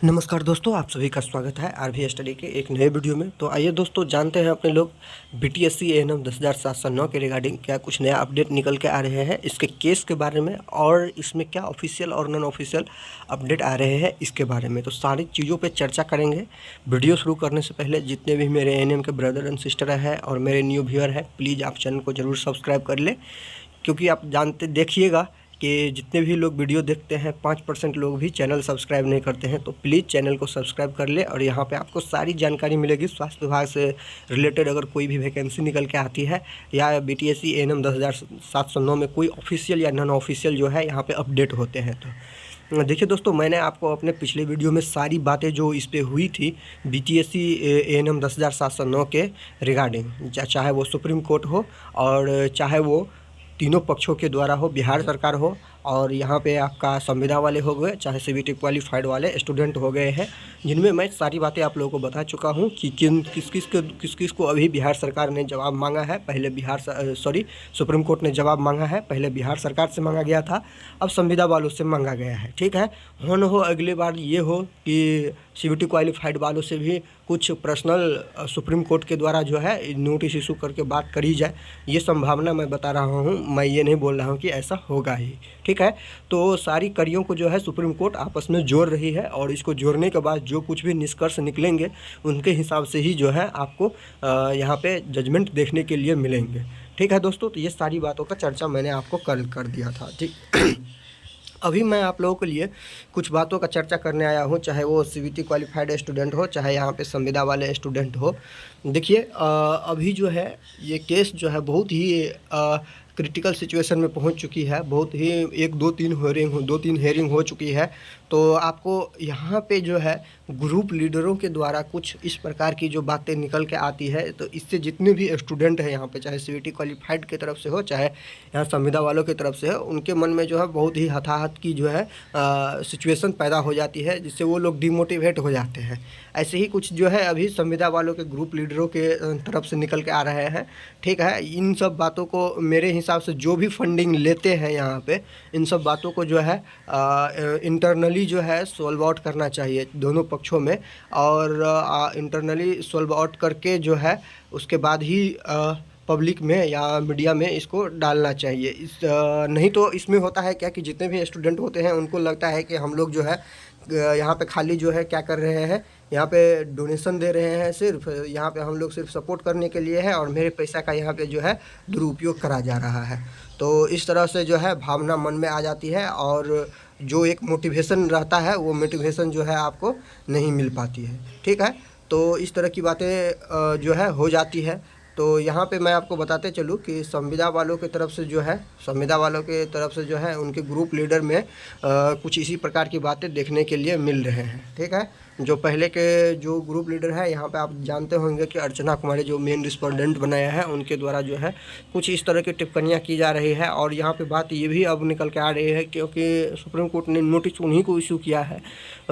नमस्कार दोस्तों, आप सभी का स्वागत है आरवी स्टडी के एक नए वीडियो में। तो आइए दोस्तों जानते हैं अपने लोग बीटीएससी एएनएम 10,709 के रिगार्डिंग क्या कुछ नया अपडेट निकल के आ रहे हैं, इसके केस के बारे में और इसमें क्या ऑफिशियल और नॉन ऑफिशियल अपडेट आ रहे हैं इसके बारे में। तो सारी चीज़ों पे चर्चा करेंगे। वीडियो शुरू करने से पहले जितने भी मेरे एएनएम के ब्रदर एंड सिस्टर हैं और मेरे न्यू व्यूअर हैं, प्लीज़ आप चैनल को ज़रूर सब्सक्राइब कर लें, क्योंकि आप जानते देखिएगा कि जितने भी लोग वीडियो देखते हैं 5% लोग भी चैनल सब्सक्राइब नहीं करते हैं। तो प्लीज़ चैनल को सब्सक्राइब कर ले और यहाँ पे आपको सारी जानकारी मिलेगी स्वास्थ्य विभाग से रिलेटेड। अगर कोई भी वैकेंसी निकल के आती है या बीटीएससी एएनएम 10,709 में कोई ऑफिशियल या नॉन ऑफिशियल जो है यहाँ पे अपडेट होते हैं। तो देखिए दोस्तों, मैंने आपको अपने पिछले वीडियो में सारी बातें जो इस पर हुई थी बीटीएससी एएनएम 10,709 के रिगार्डिंग, चाहे वो सुप्रीम कोर्ट हो और चाहे वो तीनों पक्षों के द्वारा हो, बिहार सरकार हो और यहाँ पे आपका संविदा वाले हो गए, चाहे सीबीटी क्वालिफाइड वाले स्टूडेंट हो गए हैं, जिनमें मैं सारी बातें आप लोगों को बता चुका हूँ कि किस किस को अभी बिहार सरकार ने जवाब मांगा है। पहले सुप्रीम कोर्ट ने जवाब मांगा है, पहले बिहार सरकार से मांगा गया था, अब संविदा वालों से मांगा गया है। ठीक है, हो अगली बार ये हो कि सीबीटी क्वालिफाइड वालों से भी कुछ पर्सनल सुप्रीम कोर्ट के द्वारा जो है नोटिस इशू करके बात करी जाए, ये संभावना मैं बता रहा हूँ। मैं ये नहीं बोल रहा हूँ कि ऐसा होगा ही। ठीक है, तो सारी कड़ियों को जो है सुप्रीम कोर्ट आपस में जोड़ रही है और इसको जोड़ने के बाद जो कुछ भी निष्कर्ष निकलेंगे उनके हिसाब से ही जो है आपको यहाँ पे जजमेंट देखने के लिए मिलेंगे। ठीक है दोस्तों, तो ये सारी बातों का चर्चा मैंने आपको कल कर दिया था। ठीक अभी मैं आप लोगों के लिए कुछ बातों का चर्चा करने आया हूँ, चाहे वो सीबीटी क्वालिफाइड स्टूडेंट हो, चाहे यहाँ पे संविदा वाले स्टूडेंट हो। देखिए अभी जो है ये केस जो है बहुत ही क्रिटिकल सिचुएशन में पहुंच चुकी है। बहुत ही दो तीन हेयरिंग हो चुकी है। तो आपको यहाँ पे जो है ग्रुप लीडरों के द्वारा कुछ इस प्रकार की जो बातें निकल के आती है, तो इससे जितने भी स्टूडेंट हैं यहाँ पे, चाहे सीबीटी क्वालिफाइड की तरफ से हो, चाहे यहाँ संविदा वालों की तरफ से हो, उनके मन में जो है बहुत ही हताहत की जो है सिचुएशन पैदा हो जाती है, जिससे वो लोग डिमोटिवेट हो जाते हैं। ऐसे ही कुछ जो है अभी संविदा वालों के ग्रुप लीडरों के तरफ से निकल के आ रहे हैं। ठीक है, इन सब बातों को मेरे हिसाब से जो भी फंडिंग लेते हैं यहाँ पे, इन सब बातों को जो है इंटरनली जो है सॉल्व आउट करना चाहिए दोनों पक्षों में, और इंटरनली सॉल्व आउट करके जो है उसके बाद ही पब्लिक में या मीडिया में इसको डालना चाहिए। नहीं तो इसमें होता है क्या कि जितने भी स्टूडेंट होते हैं उनको लगता है कि हम लोग जो है यहाँ पे खाली जो है क्या कर रहे हैं, यहाँ पे डोनेशन दे रहे हैं, सिर्फ यहाँ पे हम लोग सिर्फ सपोर्ट करने के लिए है और मेरे पैसा का यहाँ पे जो है दुरुपयोग करा जा रहा है। तो इस तरह से जो है भावना मन में आ जाती है और जो एक मोटिवेशन रहता है वो मोटिवेशन जो है आपको नहीं मिल पाती है। ठीक है, तो इस तरह की बातें जो है हो जाती है। तो यहाँ पे मैं आपको बताते चलूँ कि संविदा वालों की तरफ से जो है उनके ग्रुप लीडर में कुछ इसी प्रकार की बातें देखने के लिए मिल रहे हैं। ठीक है, जो पहले के जो ग्रुप लीडर है यहाँ पे आप जानते होंगे कि अर्चना कुमारी जो मेन रिस्पोंडेंट बनाया है, उनके द्वारा जो है कुछ इस तरह की टिप्पणियाँ की जा रही है। और यहाँ पे बात ये भी अब निकल के आ रही है क्योंकि सुप्रीम कोर्ट ने नोटिस उन्हीं को इशू किया है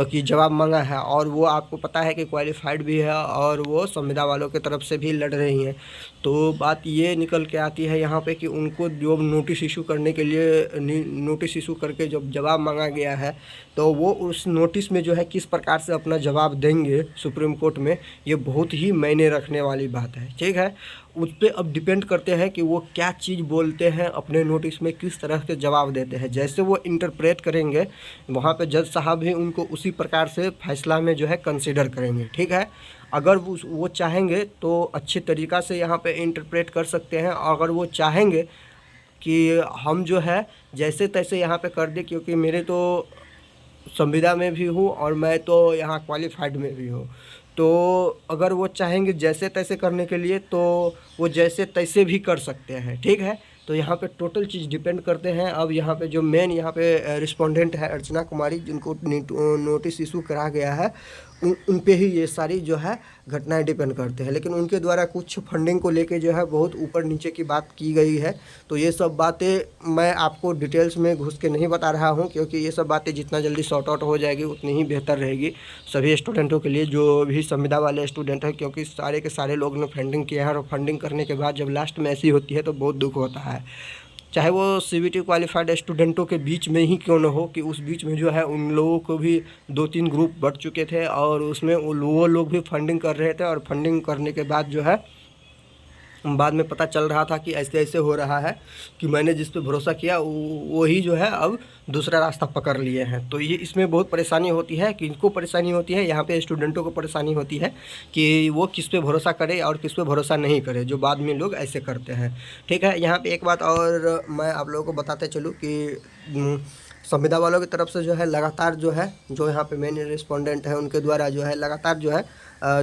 कि जवाब मांगा है, और वो आपको पता है कि क्वालिफाइड भी है और वो संविदा वालों की तरफ से भी लड़ रही हैं। तो बात ये निकल के आती है यहाँ पे कि उनको जो नोटिस इशू करने के लिए नोटिस इशू करके जब जवाब मांगा गया है, तो वो उस नोटिस में जो है किस प्रकार से अपना जवाब देंगे सुप्रीम कोर्ट में, ये बहुत ही मायने रखने वाली बात है। ठीक है, उस पर अब डिपेंड करते हैं कि वो क्या चीज़ बोलते हैं अपने नोटिस में, किस तरह के जवाब देते हैं। जैसे वो इंटरप्रेट करेंगे वहाँ पे जज साहब भी उनको उसी प्रकार से फैसला में जो है कंसिडर करेंगे। ठीक है, अगर वो चाहेंगे तो अच्छे तरीक़ा से यहाँ पे इंटरप्रेट कर सकते हैं, अगर वो चाहेंगे कि हम जो है जैसे तैसे यहाँ पे कर दे, क्योंकि मेरे तो संविदा में भी हूँ और मैं तो यहाँ क्वालिफाइड में भी हूँ, तो अगर वो चाहेंगे जैसे तैसे करने के लिए तो वो जैसे तैसे भी कर सकते हैं। ठीक है, तो यहाँ पे टोटल चीज़ डिपेंड करते हैं। अब यहाँ पे जो मेन यहाँ पे रिस्पोंडेंट है अर्चना कुमारी, जिनको नोटिस इशू करा गया है, उन पे ही ये सारी जो है घटनाएं डिपेंड करते हैं। लेकिन उनके द्वारा कुछ फंडिंग को लेके जो है बहुत ऊपर नीचे की बात की गई है। तो ये सब बातें मैं आपको डिटेल्स में घुस के नहीं बता रहा हूँ, क्योंकि ये सब बातें जितना जल्दी सॉर्ट आउट हो जाएगी उतनी ही बेहतर रहेगी सभी स्टूडेंटों के लिए, जो भी संविदा वाले स्टूडेंट हैं। क्योंकि सारे के सारे लोग ने फंडिंग किया है और फंडिंग करने के बाद जब लास्ट में ऐसी होती है तो बहुत दुख होता है। चाहे वो सीबीटी क्वालिफाइड स्टूडेंटों के बीच में ही क्यों न हो, कि उस बीच में जो है उन लोगों को भी 2-3 ग्रुप बढ़ चुके थे और उसमें वो लोग भी फंडिंग कर रहे थे, और फंडिंग करने के बाद जो है बाद में पता चल रहा था कि ऐसे ऐसे हो रहा है, कि मैंने जिस पे भरोसा किया वही जो है अब दूसरा रास्ता पकड़ लिए हैं। तो ये इसमें बहुत परेशानी होती है। कि इनको परेशानी होती है, यहाँ पे स्टूडेंटों को परेशानी होती है कि वो किस पे भरोसा करे और किस पे भरोसा नहीं करे, जो बाद में लोग ऐसे करते हैं। ठीक है, यहाँ पे एक बात और मैं आप लोगों को बताते चलूँ कि संविदा वालों की तरफ से जो है लगातार जो है, जो यहाँ पे मेन रिस्पोंडेंट है उनके द्वारा जो है लगातार जो है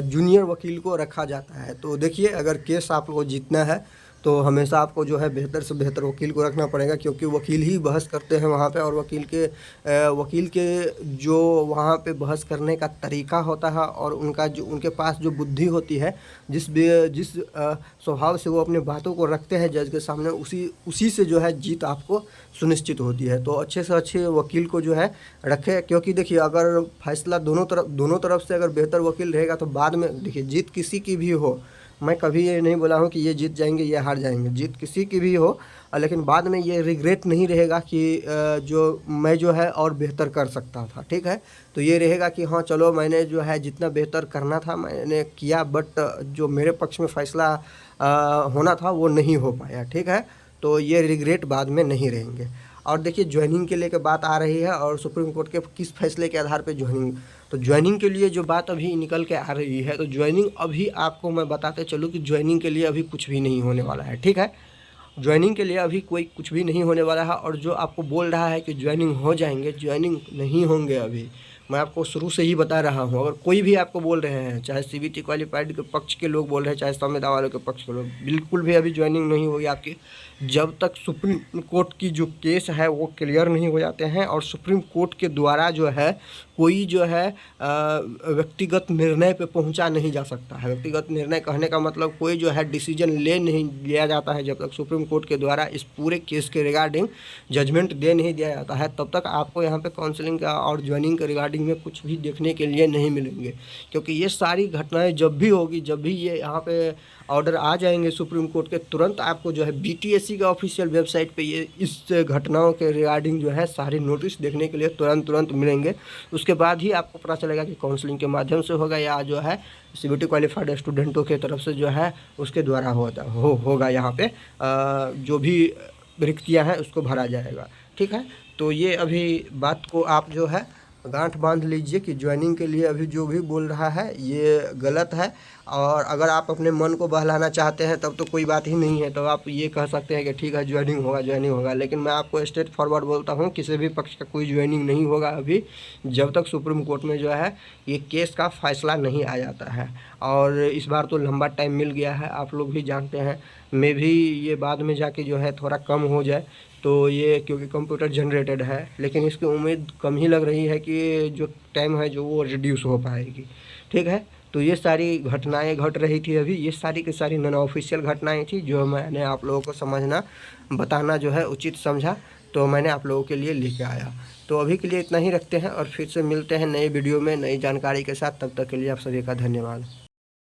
जूनियर वकील को रखा जाता है। तो देखिए, अगर केस आपको जीतना है तो हमेशा आपको जो है बेहतर से बेहतर वकील को रखना पड़ेगा, क्योंकि वकील ही बहस करते हैं वहाँ पे, और वकील के जो वहाँ पे बहस करने का तरीका होता है और उनका जो उनके पास जो बुद्धि होती है, जिस स्वभाव से वो अपनी बातों को रखते हैं जज के सामने, उसी से जो है जीत आपको सुनिश्चित होती है। तो अच्छे से अच्छे वकील को जो है रखें, क्योंकि देखिए अगर फैसला दोनों तरफ से अगर बेहतर वकील रहेगा तो बाद में देखिए जीत किसी की भी हो, मैं कभी ये नहीं बोला हूँ कि ये जीत जाएंगे ये हार जाएंगे, जीत किसी की भी हो, लेकिन बाद में ये रिग्रेट नहीं रहेगा कि जो मैं जो है और बेहतर कर सकता था। ठीक है, तो ये रहेगा कि हाँ चलो मैंने जो है जितना बेहतर करना था मैंने किया, बट जो मेरे पक्ष में फ़ैसला होना था वो नहीं हो पाया। ठीक है, तो ये रिग्रेट बाद में नहीं रहेंगे। और देखिए, ज्वाइनिंग के लिए बात आ रही है और सुप्रीम कोर्ट के किस फैसले के आधार पर ज्वाइनिंग, तो ज्वाइनिंग के लिए जो बात अभी निकल के आ रही है, तो ज्वाइनिंग अभी आपको मैं बताते चलूँ कि ज्वाइनिंग के लिए अभी कुछ भी नहीं होने वाला है। ठीक है, ज्वाइनिंग के लिए अभी कोई कुछ भी नहीं होने वाला है। और जो आपको बोल रहा है कि ज्वाइनिंग हो जाएंगे, ज्वाइनिंग नहीं होंगे। अभी मैं आपको शुरू से ही बता रहा हूँ, अगर कोई भी आपको बोल रहे हैं, चाहे सीबीटी क्वालिफाइड के पक्ष के लोग बोल रहे हैं, चाहे संविदा वालों के पक्ष के लोग, बिल्कुल भी अभी ज्वाइनिंग नहीं होगी आपकी, जब तक सुप्रीम कोर्ट की जो केस है वो क्लियर नहीं हो जाते हैं और सुप्रीम कोर्ट के द्वारा जो है कोई जो है व्यक्तिगत निर्णय पे पहुंचा नहीं जा सकता है। व्यक्तिगत निर्णय कहने का मतलब कोई जो है डिसीजन नहीं लिया जाता है जब तक सुप्रीम कोर्ट के द्वारा इस पूरे केस के रिगार्डिंग जजमेंट दे नहीं दिया जाता है, तब तक आपको यहाँ पे काउंसलिंग का और ज्वाइनिंग के रिगार्डिंग में कुछ भी देखने के लिए नहीं मिलेंगे। क्योंकि ये सारी घटनाएं जब भी होगी, जब भी ये यहाँ पे ऑर्डर आ जाएंगे सुप्रीम कोर्ट के, तुरंत आपको जो है बीटीएससी का ऑफिशियल वेबसाइट पे ये इस घटनाओं के रिगार्डिंग जो है सारे नोटिस देखने के लिए तुरंत मिलेंगे। उसके बाद ही आपको पता चलेगा कि काउंसलिंग के माध्यम से होगा या जो है सीबीटी क्वालिफाइड स्टूडेंटों के तरफ से जो है उसके द्वारा होगा यहाँ पे जो भी रिक्तियाँ हैं उसको भरा जाएगा। ठीक है, तो ये अभी बात को आप जो है गांठ बांध लीजिए कि ज्वाइनिंग के लिए अभी जो भी बोल रहा है ये गलत है। और अगर आप अपने मन को बहलाना चाहते हैं तब तो कोई बात ही नहीं है, तो आप ये कह सकते हैं कि ठीक है ज्वाइनिंग होगा, लेकिन मैं आपको स्ट्रेट फॉरवर्ड बोलता हूँ किसी भी पक्ष का कोई ज्वाइनिंग नहीं होगा अभी, जब तक सुप्रीम कोर्ट में जो है ये केस का फैसला नहीं आ जाता है। और इस बार तो लंबा टाइम मिल गया है, आप लोग भी जानते हैं, मैं भी ये बाद में जाके जो है थोड़ा कम हो जाए, तो ये क्योंकि कंप्यूटर जनरेटेड है, लेकिन इसकी उम्मीद कम ही लग रही है कि जो टाइम है जो वो रिड्यूस हो पाएगी। ठीक है, तो ये सारी घटनाएं घट रही थी अभी, ये सारी की सारी नॉन ऑफिशियल घटनाएं थी जो मैंने आप लोगों को समझना बताना जो है उचित समझा, तो मैंने आप लोगों के लिए लेके आया। तो अभी के लिए इतना ही रखते हैं और फिर से मिलते हैं नए वीडियो में नई जानकारी के साथ। तब तक के लिए आप सभी का धन्यवाद।